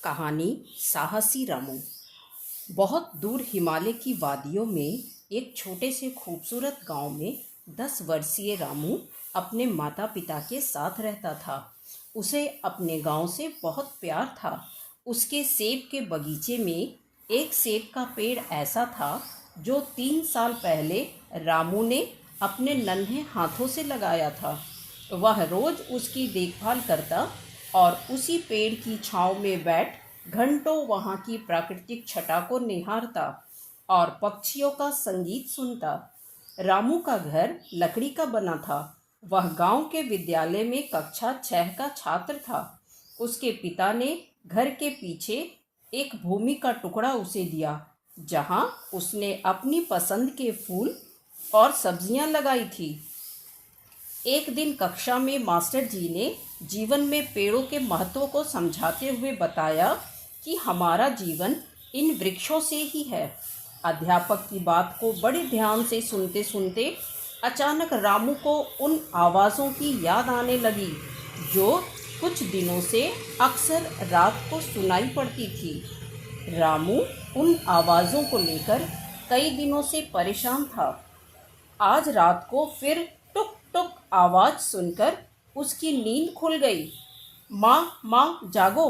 कहानी साहसी रामू। बहुत दूर हिमालय की वादियों में एक छोटे से खूबसूरत गांव में 10 वर्षीय रामू अपने माता पिता के साथ रहता था। उसे अपने गांव से बहुत प्यार था। उसके सेब के बगीचे में एक सेब का पेड़ ऐसा था जो 3 साल पहले रामू ने अपने नन्हे हाथों से लगाया था। वह रोज उसकी देखभाल करता और उसी पेड़ की छांव में बैठ घंटों वहाँ की प्राकृतिक छटा को निहारता और पक्षियों का संगीत सुनता। रामू का घर लकड़ी का बना था। वह गांव के विद्यालय में कक्षा 6 का छात्र था। उसके पिता ने घर के पीछे एक भूमि का टुकड़ा उसे दिया, जहां उसने अपनी पसंद के फूल और सब्जियां लगाई थी। एक दिन कक्षा में मास्टर जी ने जीवन में पेड़ों के महत्व को समझाते हुए बताया कि हमारा जीवन इन वृक्षों से ही है। अध्यापक की बात को बड़े ध्यान से सुनते सुनते अचानक रामू को उन आवाज़ों की याद आने लगी जो कुछ दिनों से अक्सर रात को सुनाई पड़ती थी। रामू उन आवाज़ों को लेकर कई दिनों से परेशान था। आज रात को फिर टुक टुक आवाज सुनकर उसकी नींद खुल गई। माँ माँ जागो।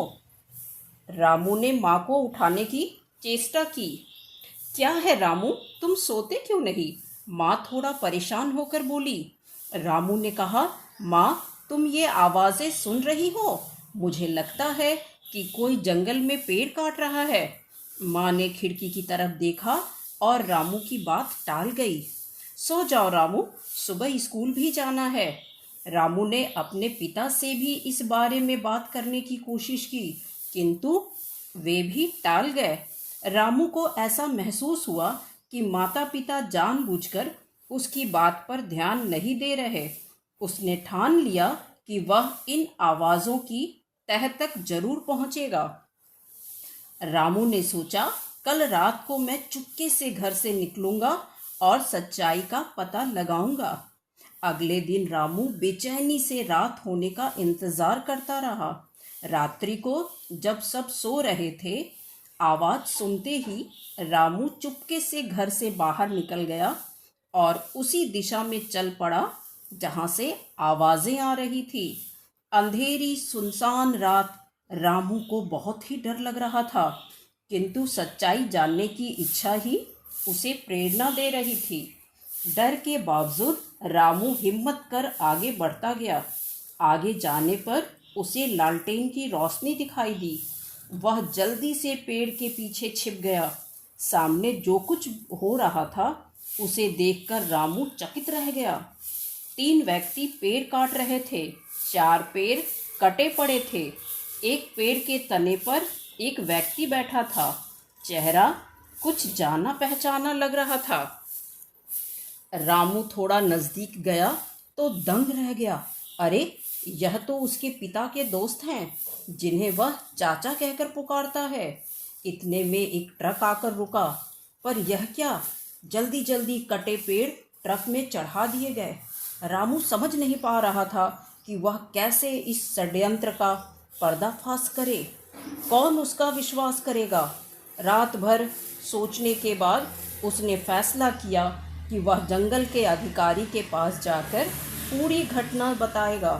रामू ने माँ को उठाने की चेष्टा की। क्या है रामू, तुम सोते क्यों नहीं? माँ थोड़ा परेशान होकर बोली। रामू ने कहा, माँ तुम ये आवाज़ें सुन रही हो? मुझे लगता है कि कोई जंगल में पेड़ काट रहा है। माँ ने खिड़की की तरफ देखा और रामू की बात टाल गई। सो जाओ रामू, सुबह स्कूल भी जाना है। रामू ने अपने पिता से भी इस बारे में बात करने की कोशिश की, किंतु वे भी टाल गए। रामू को ऐसा महसूस हुआ कि माता पिता जानबूझकर उसकी बात पर ध्यान नहीं दे रहे। उसने ठान लिया कि वह इन आवाज़ों की तह तक जरूर पहुंचेगा। रामू ने सोचा, कल रात को मैं चुपके से घर से निकलूंगा और सच्चाई का पता लगाऊंगा। अगले दिन रामू बेचैनी से रात होने का इंतजार करता रहा। रात्रि को जब सब सो रहे थे, आवाज सुनते ही रामू चुपके से घर से बाहर निकल गया और उसी दिशा में चल पड़ा जहां से आवाजें आ रही थी। अंधेरी सुनसान रात रामू को बहुत ही डर लग रहा था, किंतु सच्चाई जानने की इच्छा ही उसे प्रेरणा दे रही थी। डर के बावजूद रामू हिम्मत कर आगे बढ़ता गया। आगे जाने पर उसे लालटेन की रोशनी दिखाई दी। वह जल्दी से पेड़ के पीछे छिप गया। सामने जो कुछ हो रहा था उसे देखकर रामू चकित रह गया। 3 व्यक्ति पेड़ काट रहे थे। 4 पेड़ कटे पड़े थे। एक पेड़ के तने पर एक व्यक्ति बैठा था। चेहरा कुछ जाना पहचाना लग रहा था। रामू थोड़ा नजदीक गया तो दंग रह गया। अरे, यह तो उसके पिता के दोस्त हैं, जिन्हें वह चाचा कहकर पुकारता है। इतने में एक ट्रक आकर रुका। पर यह क्या? जल्दी जल्दी कटे पेड़ ट्रक में चढ़ा दिए गए। रामू समझ नहीं पा रहा था कि वह कैसे इस षड्यंत्र का पर्दाफाश करे। कौन उसका विश्वास करेगा? रात भर सोचने के बाद उसने फैसला किया कि वह जंगल के अधिकारी के पास जाकर पूरी घटना बताएगा।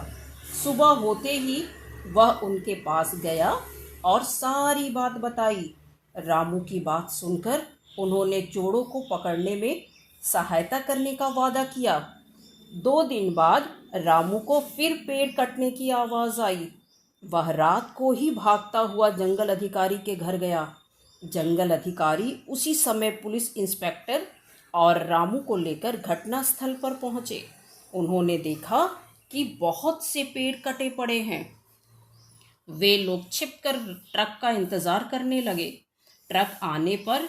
सुबह होते ही वह उनके पास गया और सारी बात बताई। रामू की बात सुनकर उन्होंने चोरों को पकड़ने में सहायता करने का वादा किया। 2 दिन बाद रामू को फिर पेड़ कटने की आवाज़ आई। वह रात को ही भागता हुआ जंगल अधिकारी के घर गया। जंगल अधिकारी उसी समय पुलिस इंस्पेक्टर और रामू को लेकर घटनास्थल पर पहुंचे। उन्होंने देखा कि बहुत से पेड़ कटे पड़े हैं। वे लोग छिपकर ट्रक का इंतजार करने लगे। ट्रक आने पर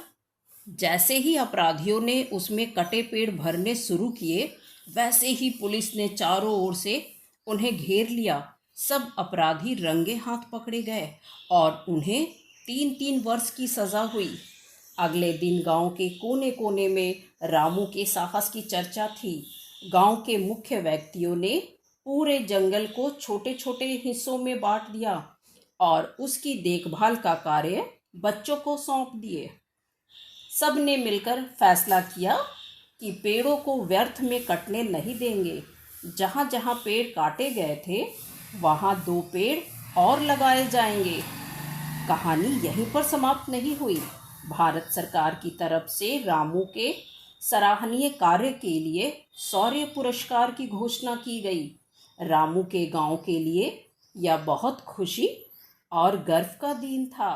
जैसे ही अपराधियों ने उसमें कटे पेड़ भरने शुरू किए, वैसे ही पुलिस ने चारों ओर से उन्हें घेर लिया। सब अपराधी रंगे हाथ पकड़े गए और उन्हें 3-3 वर्ष की सजा हुई। अगले दिन गांव के कोने कोने में रामू के साहस की चर्चा थी। गांव के मुख्य व्यक्तियों ने पूरे जंगल को छोटे छोटे हिस्सों में बांट दिया और उसकी देखभाल का कार्य बच्चों को सौंप दिए। सब ने मिलकर फैसला किया कि पेड़ों को व्यर्थ में कटने नहीं देंगे। जहाँ जहाँ पेड़ काटे गए थे वहाँ 2 पेड़ और लगाए जाएंगे। कहानी यहीं पर समाप्त नहीं हुई। भारत सरकार की तरफ से रामू के सराहनीय कार्य के लिए शौर्य पुरस्कार की घोषणा की गई। रामू के गांव के लिए यह बहुत खुशी और गर्व का दिन था।